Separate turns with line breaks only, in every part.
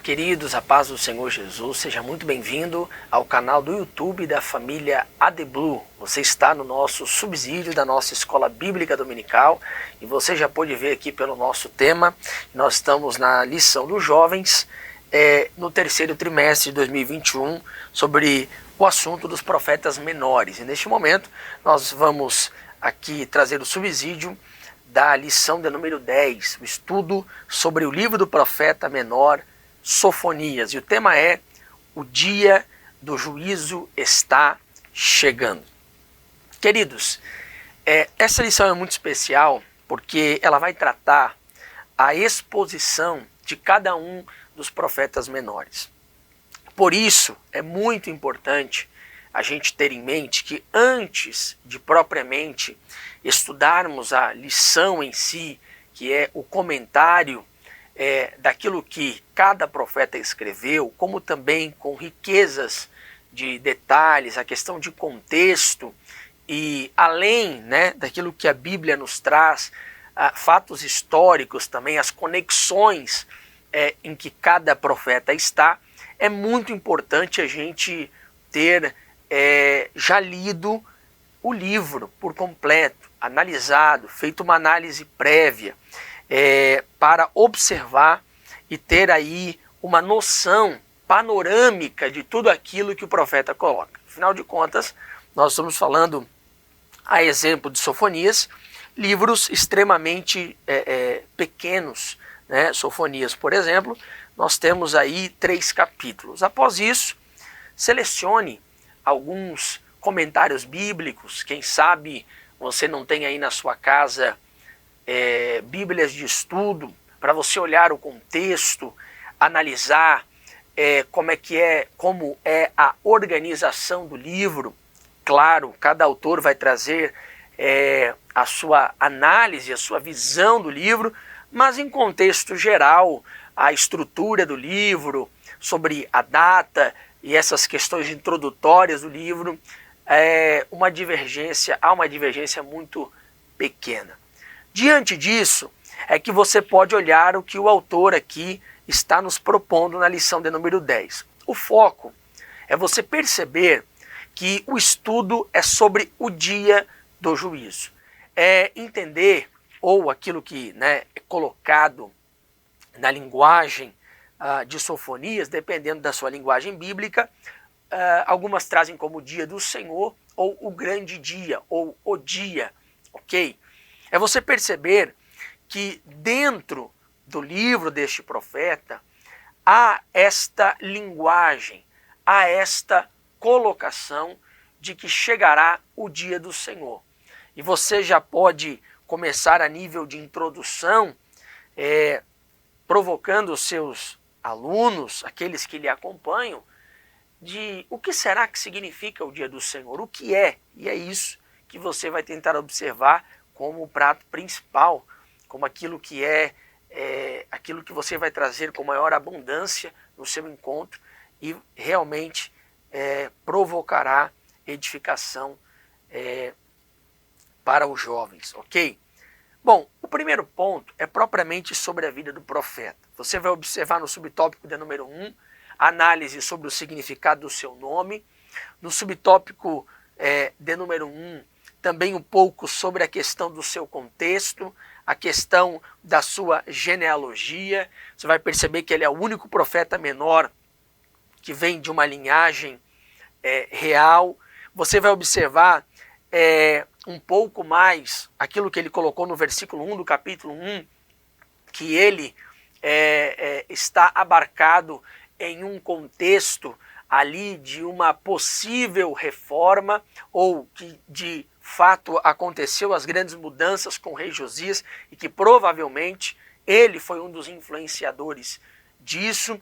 queridos, a paz do Senhor Jesus, seja muito bem-vindo ao canal do YouTube da família ADBlu. Você está no nosso subsídio da nossa Escola Bíblica Dominical e você já pôde ver aqui pelo nosso tema, nós estamos na lição dos jovens no terceiro trimestre de 2021 sobre o assunto dos profetas menores. E neste momento nós vamos aqui trazer o subsídio da lição de número 10, o estudo sobre o livro do profeta menor Sofonias. E o tema é: o dia do juízo está chegando. Queridos, essa lição é muito especial porque ela vai tratar a exposição de cada um dos profetas menores. Por isso, é muito importante a gente ter em mente que antes de propriamente estudarmos a lição em si, que é o comentário daquilo que cada profeta escreveu, como também com riquezas de detalhes, a questão de contexto e além daquilo que a Bíblia nos traz, fatos históricos também, as conexões em que cada profeta está, é muito importante a gente ter já lido o livro por completo, analisado, feito uma análise prévia, para observar e ter aí uma noção panorâmica de tudo aquilo que o profeta coloca. Afinal de contas, nós estamos falando, a exemplo de Sofonias, livros extremamente pequenos, né? Sofonias, por exemplo, nós temos aí 3 capítulos. Após isso, selecione alguns comentários bíblicos. Quem sabe você não tem aí na sua casa bíblias de estudo, para você olhar o contexto, analisar como é a organização do livro. Claro, cada autor vai trazer a sua análise, a sua visão do livro, mas em contexto geral, a estrutura do livro, sobre a data e essas questões introdutórias do livro, há uma divergência muito pequena. Diante disso, é que você pode olhar o que o autor aqui está nos propondo na lição de número 10. O foco é você perceber que o estudo é sobre o dia do juízo. É entender, ou aquilo que é colocado na linguagem de Sofonias, dependendo da sua linguagem bíblica, algumas trazem como o dia do Senhor, ou o grande dia, ou o dia, ok? É você perceber que dentro do livro deste profeta há esta linguagem, há esta colocação de que chegará o dia do Senhor. E você já pode começar a nível de introdução, provocando os seus alunos, aqueles que lhe acompanham, de o que será que significa o dia do Senhor, o que é, e é isso que você vai tentar observar como o prato principal, como aquilo que aquilo que você vai trazer com maior abundância no seu encontro e realmente provocará edificação para os jovens, ok? Bom, o primeiro ponto é propriamente sobre a vida do profeta. Você vai observar no subtópico de número 1, análise sobre o significado do seu nome. No subtópico de número 1, também um pouco sobre a questão do seu contexto, a questão da sua genealogia. Você vai perceber que ele é o único profeta menor que vem de uma linhagem real. Você vai observar um pouco mais aquilo que ele colocou no versículo 1 do capítulo 1, que ele está abarcado em um contexto ali de uma possível reforma, ou que de fato aconteceu as grandes mudanças com o rei Josias e que provavelmente ele foi um dos influenciadores disso.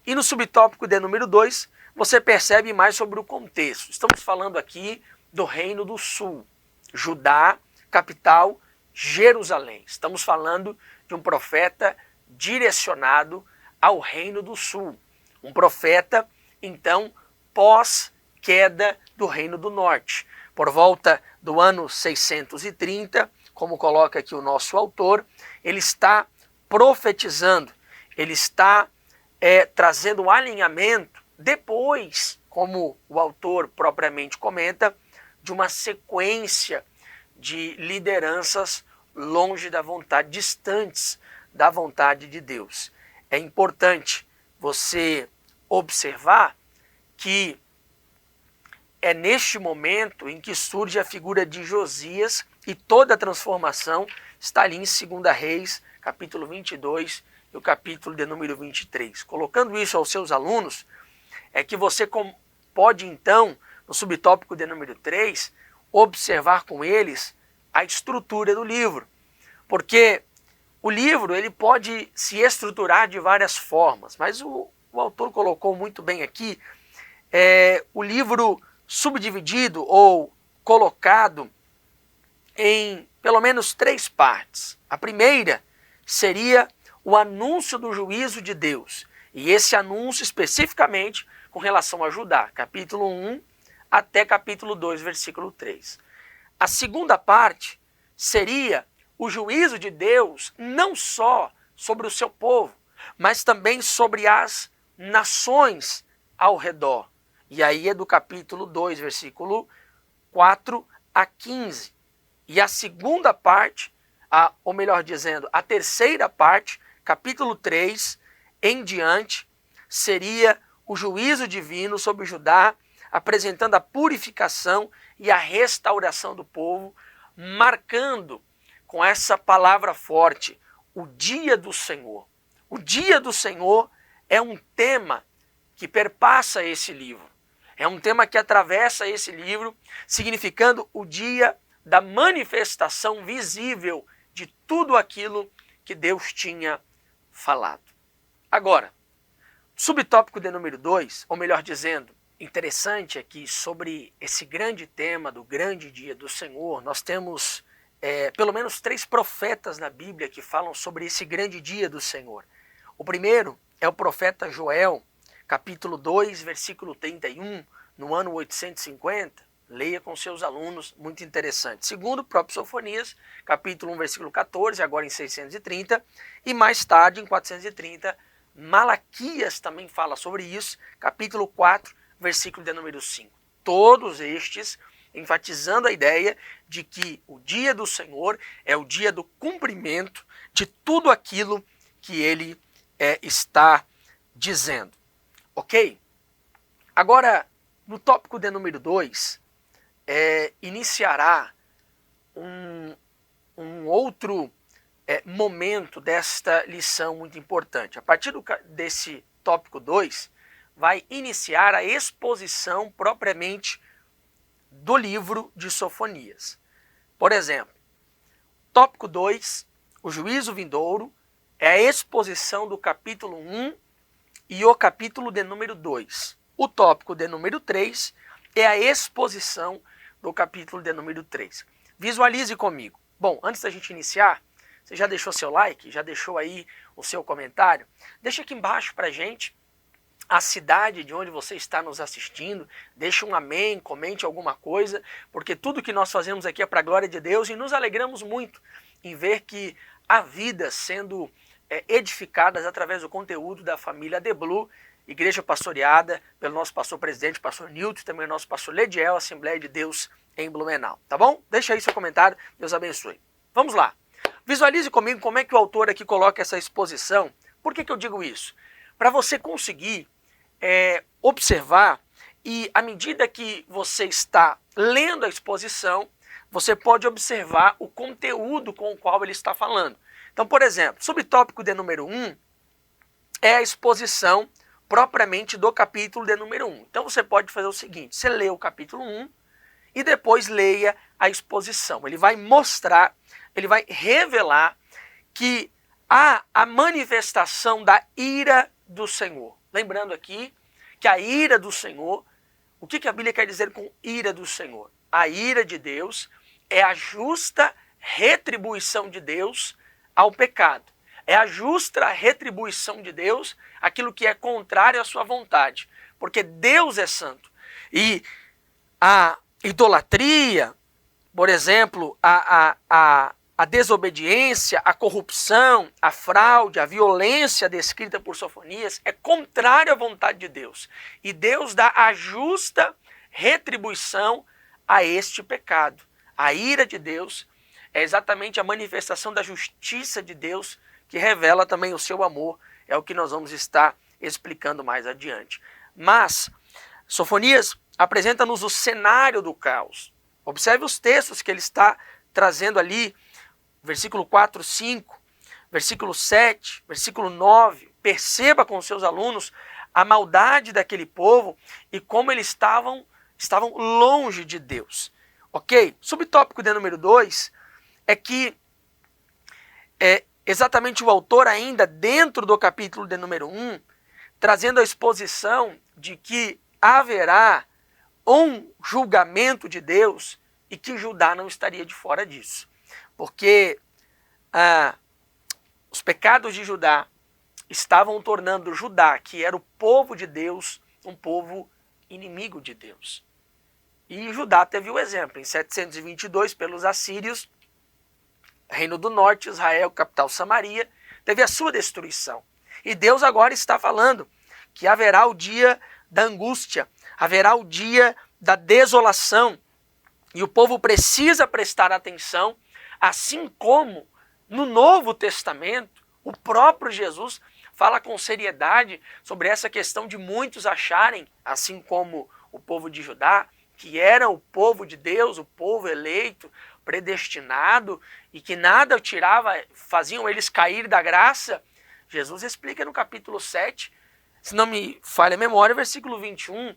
E no subtópico de número 2, você percebe mais sobre o contexto. Estamos falando aqui do Reino do Sul, Judá, capital Jerusalém. Estamos falando de um profeta direcionado ao Reino do Sul. Um profeta, então, pós-queda do Reino do Norte. Por volta do ano 630, como coloca aqui o nosso autor, ele está profetizando, ele está trazendo um alinhamento depois, como o autor propriamente comenta, de uma sequência de lideranças longe da vontade, distantes da vontade de Deus. É importante você observar que é neste momento em que surge a figura de Josias e toda a transformação está ali em 2 Reis, capítulo 22 e o capítulo de número 23. Colocando isso aos seus alunos, é que você pode então, no subtópico de número 3, observar com eles a estrutura do livro. Porque o livro ele pode se estruturar de várias formas, mas o autor colocou muito bem aqui, o livro subdividido ou colocado em pelo menos 3 partes. A primeira seria o anúncio do juízo de Deus, e esse anúncio especificamente com relação a Judá, capítulo 1 até capítulo 2, versículo 3. A segunda parte seria o juízo de Deus não só sobre o seu povo, mas também sobre as nações ao redor. E aí é do capítulo 2, versículo 4 a 15. E a segunda parte, ou melhor dizendo, a terceira parte, capítulo 3 em diante, seria o juízo divino sobre Judá, apresentando a purificação e a restauração do povo, marcando com essa palavra forte, o dia do Senhor. O dia do Senhor é um tema que perpassa esse livro. É um tema que atravessa esse livro, significando o dia da manifestação visível de tudo aquilo que Deus tinha falado. Agora, subtópico de número 2, ou melhor dizendo, interessante aqui sobre esse grande tema do grande dia do Senhor, nós temos pelo menos 3 profetas na Bíblia que falam sobre esse grande dia do Senhor. O primeiro é o profeta Joel, capítulo 2, versículo 31, no ano 850, leia com seus alunos, muito interessante. Segundo, o próprio Sofonias, capítulo 1, versículo 14, agora em 630, e mais tarde, em 430, Malaquias também fala sobre isso, capítulo 4, versículo de número 5. Todos estes enfatizando a ideia de que o dia do Senhor é o dia do cumprimento de tudo aquilo que ele está dizendo. Ok? Agora, no tópico de número 2, iniciará um outro momento desta lição muito importante. A partir desse tópico 2, vai iniciar a exposição propriamente do livro de Sofonias. Por exemplo, tópico 2, o juízo vindouro, é a exposição do capítulo 1 e o capítulo de número 2. O tópico de número 3 é a exposição do capítulo de número 3. Visualize comigo. Bom, antes da gente iniciar, você já deixou seu like? Já deixou aí o seu comentário? Deixa aqui embaixo pra gente a cidade de onde você está nos assistindo, deixe um amém, comente alguma coisa, porque tudo que nós fazemos aqui é para a glória de Deus e nos alegramos muito em ver que há vidas sendo edificadas através do conteúdo da família ADBlu, igreja pastoreada pelo nosso pastor presidente, pastor Nilton, também o nosso pastor Lediel, Assembleia de Deus em Blumenau, tá bom? Deixa aí seu comentário, Deus abençoe. Vamos lá, visualize comigo como é que o autor aqui coloca essa exposição. Por que eu digo isso? Para você conseguir observar, e à medida que você está lendo a exposição, você pode observar o conteúdo com o qual ele está falando. Então, por exemplo, subtópico de número 1 é a exposição propriamente do capítulo de número 1. Então você pode fazer o seguinte, você lê o capítulo 1 e depois leia a exposição. Ele vai mostrar, ele vai revelar que há a manifestação da ira do Senhor. Lembrando aqui que a ira do Senhor, o que a Bíblia quer dizer com ira do Senhor? A ira de Deus é a justa retribuição de Deus ao pecado. É a justa retribuição de Deus àquilo que é contrário à sua vontade. Porque Deus é santo. E a idolatria, por exemplo, a a desobediência, a corrupção, a fraude, a violência descrita por Sofonias é contrário à vontade de Deus. E Deus dá a justa retribuição a este pecado. A ira de Deus é exatamente a manifestação da justiça de Deus, que revela também o seu amor. É o que nós vamos estar explicando mais adiante. Mas Sofonias apresenta-nos o cenário do caos. Observe os textos que ele está trazendo ali, versículo 4, 5, versículo 7, versículo 9. Perceba com os seus alunos a maldade daquele povo e como eles estavam longe de Deus. Ok? Subtópico de número 2 é que exatamente o autor ainda dentro do capítulo de número 1, trazendo a exposição de que haverá um julgamento de Deus e que Judá não estaria de fora disso. Porque os pecados de Judá estavam tornando Judá, que era o povo de Deus, um povo inimigo de Deus. E Judá teve o exemplo, em 722, pelos assírios, Reino do Norte, Israel, capital Samaria, teve a sua destruição. E Deus agora está falando que haverá o dia da angústia, haverá o dia da desolação, e o povo precisa prestar atenção, assim como no Novo Testamento, o próprio Jesus fala com seriedade sobre essa questão de muitos acharem, assim como o povo de Judá, que era o povo de Deus, o povo eleito, predestinado, e que nada faziam eles cair da graça. Jesus explica no capítulo 7, se não me falha a memória, versículo 21,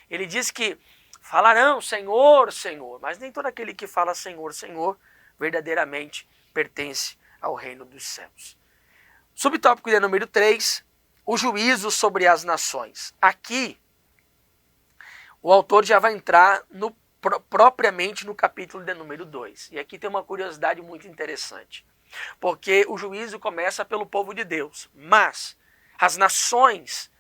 ele diz que falarão Senhor, Senhor, mas nem todo aquele que fala Senhor, Senhor, verdadeiramente pertence ao reino dos céus. Subtópico de número 3, o juízo sobre as nações. Aqui, o autor já vai entrar propriamente no capítulo de número 2. E aqui tem uma curiosidade muito interessante. Porque o juízo começa pelo povo de Deus, mas as nações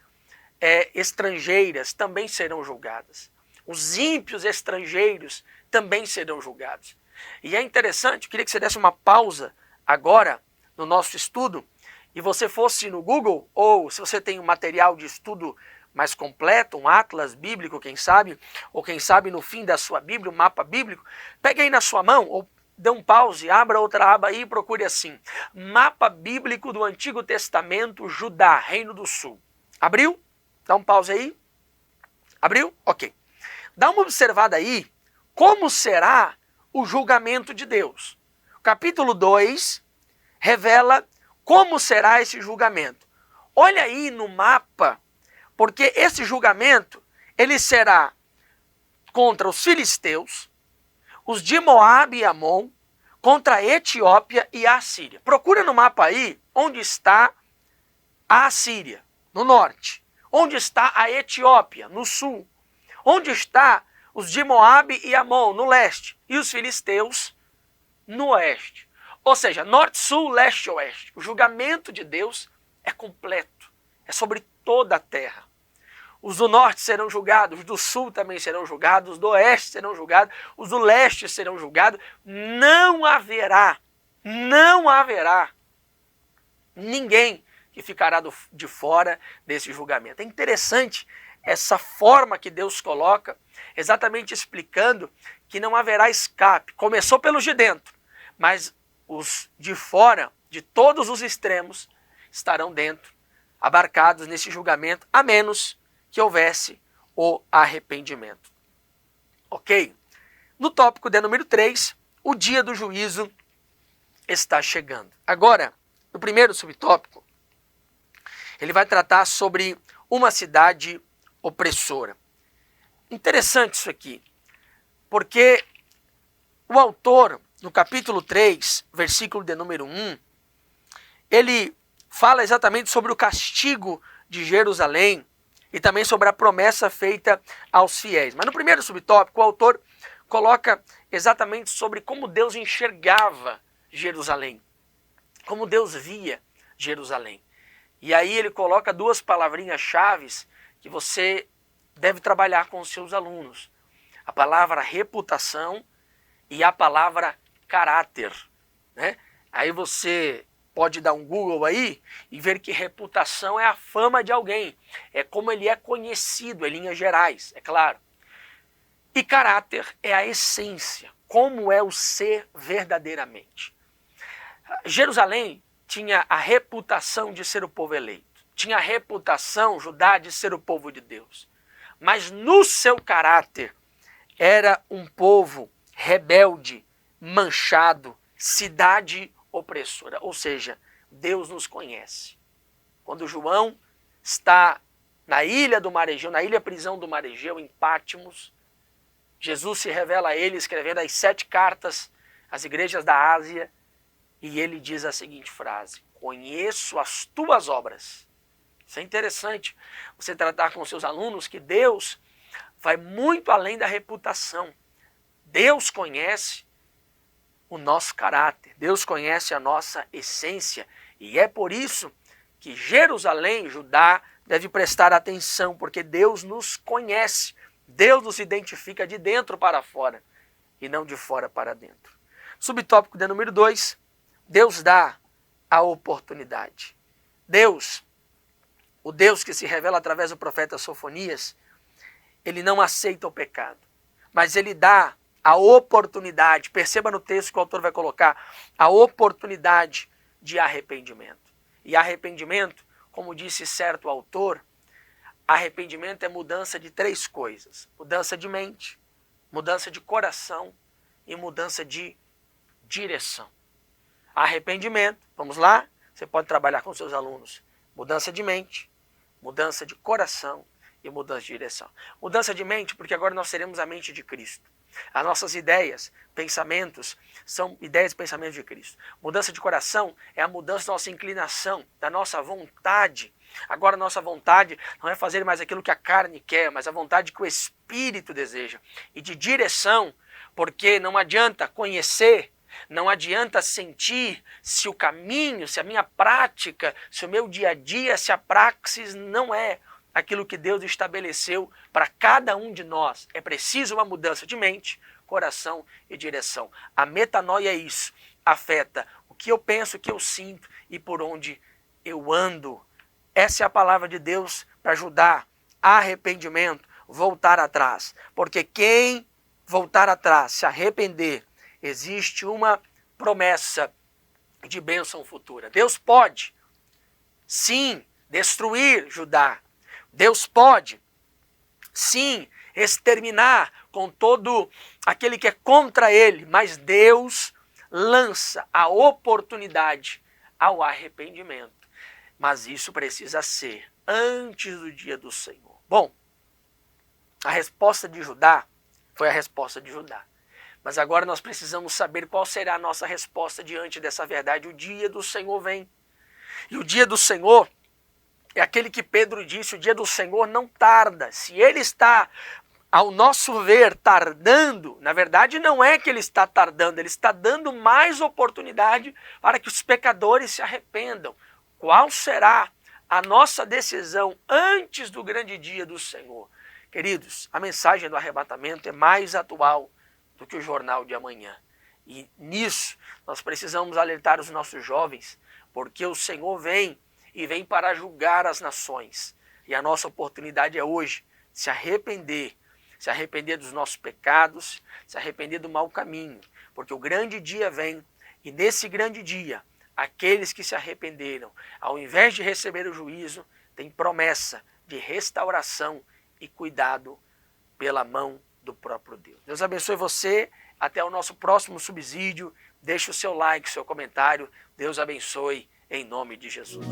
estrangeiras também serão julgadas. Os ímpios estrangeiros também serão julgados. E é interessante, eu queria que você desse uma pausa agora no nosso estudo e você fosse no Google, ou se você tem um material de estudo mais completo, um atlas bíblico, quem sabe, ou quem sabe no fim da sua Bíblia, um mapa bíblico, pegue aí na sua mão, ou dê um pause, abra outra aba aí e procure assim, Mapa Bíblico do Antigo Testamento, Judá, Reino do Sul. Abriu? Dá um pause aí. Abriu? Ok. Dá uma observada aí, como será o julgamento de Deus. O capítulo 2 revela como será esse julgamento. Olha aí no mapa, porque esse julgamento, ele será contra os filisteus, os de Moabe e Amon, contra a Etiópia e a Assíria. Procura no mapa aí onde está a Assíria, no norte. Onde está a Etiópia, no sul. Onde está os de Moabe e Amon, no leste. E os filisteus, no oeste. Ou seja, norte, sul, leste e oeste. O julgamento de Deus é completo. É sobre toda a terra. Os do norte serão julgados, os do sul também serão julgados, os do oeste serão julgados, os do leste serão julgados. Não haverá ninguém que ficará de fora desse julgamento. É interessante essa forma que Deus coloca, exatamente explicando que não haverá escape. Começou pelos de dentro, mas os de fora, de todos os extremos, estarão dentro, abarcados nesse julgamento, a menos que houvesse o arrependimento. Ok? No tópico de número 3, o dia do juízo está chegando. Agora, no primeiro subtópico, ele vai tratar sobre uma cidade opressora. Interessante isso aqui, porque o autor, no capítulo 3, versículo de número 1, ele fala exatamente sobre o castigo de Jerusalém e também sobre a promessa feita aos fiéis. Mas no primeiro subtópico, o autor coloca exatamente sobre como Deus enxergava Jerusalém, como Deus via Jerusalém. E aí ele coloca duas palavrinhas-chave que você deve trabalhar com os seus alunos. A palavra reputação e a palavra caráter. né? Aí você pode dar um Google aí e ver que reputação é a fama de alguém. É como ele é conhecido, em linhas gerais, é claro. E caráter é a essência, como é o ser verdadeiramente. Jerusalém tinha a reputação de ser o povo eleito. Tinha a reputação, Judá, de ser o povo de Deus. Mas no seu caráter era um povo rebelde, manchado, cidade opressora. Ou seja, Deus nos conhece. Quando João está na ilha do Mar Egeu, na ilha prisão do Mar Egeu, em Pátimos, Jesus se revela a ele escrevendo as 7 cartas às igrejas da Ásia e ele diz a seguinte frase: conheço as tuas obras. Isso é interessante, você tratar com seus alunos que Deus vai muito além da reputação. Deus conhece o nosso caráter, Deus conhece a nossa essência e é por isso que Jerusalém, Judá, deve prestar atenção, porque Deus nos conhece, Deus nos identifica de dentro para fora e não de fora para dentro. Subtópico de número 2, Deus dá a oportunidade. Deus, o Deus que se revela através do profeta Sofonias, ele não aceita o pecado, mas ele dá a oportunidade, perceba no texto que o autor vai colocar, a oportunidade de arrependimento. E arrependimento, como disse certo autor, arrependimento é mudança de 3 coisas: mudança de mente, mudança de coração e mudança de direção. Arrependimento, vamos lá, você pode trabalhar com seus alunos. Mudança de mente, mudança de coração e mudança de direção. Mudança de mente, porque agora nós teremos a mente de Cristo. As nossas ideias, pensamentos, são ideias e pensamentos de Cristo. Mudança de coração é a mudança da nossa inclinação, da nossa vontade. Agora a nossa vontade não é fazer mais aquilo que a carne quer, mas a vontade que o Espírito deseja. E de direção, porque não adianta conhecer, não adianta sentir se o caminho, se a minha prática, se o meu dia a dia, se a praxis não é aquilo que Deus estabeleceu para cada um de nós. É preciso uma mudança de mente, coração e direção. A metanoia é isso, afeta o que eu penso, o que eu sinto e por onde eu ando. Essa é a palavra de Deus para ajudar arrependimento, voltar atrás. Porque quem voltar atrás, se arrepender, existe uma promessa de bênção futura. Deus pode, sim, destruir Judá. Deus pode, sim, exterminar com todo aquele que é contra ele, mas Deus lança a oportunidade ao arrependimento. Mas isso precisa ser antes do dia do Senhor. Bom, a resposta de Judá foi a resposta de Judá. Mas agora nós precisamos saber qual será a nossa resposta diante dessa verdade. O dia do Senhor vem. E o dia do Senhor é aquele que Pedro disse, o dia do Senhor não tarda. Se ele está, ao nosso ver, tardando, na verdade não é que ele está tardando, ele está dando mais oportunidade para que os pecadores se arrependam. Qual será a nossa decisão antes do grande dia do Senhor? Queridos, a mensagem do arrebatamento é mais atual do que o jornal de amanhã. E nisso nós precisamos alertar os nossos jovens, porque o Senhor vem e vem para julgar as nações. E a nossa oportunidade é hoje se arrepender dos nossos pecados, se arrepender do mau caminho, porque o grande dia vem e nesse grande dia, aqueles que se arrependeram, ao invés de receber o juízo, têm promessa de restauração e cuidado pela mão do próprio Deus. Deus abençoe você, até o nosso próximo subsídio, deixe o seu like, seu comentário, Deus abençoe, em nome de Jesus.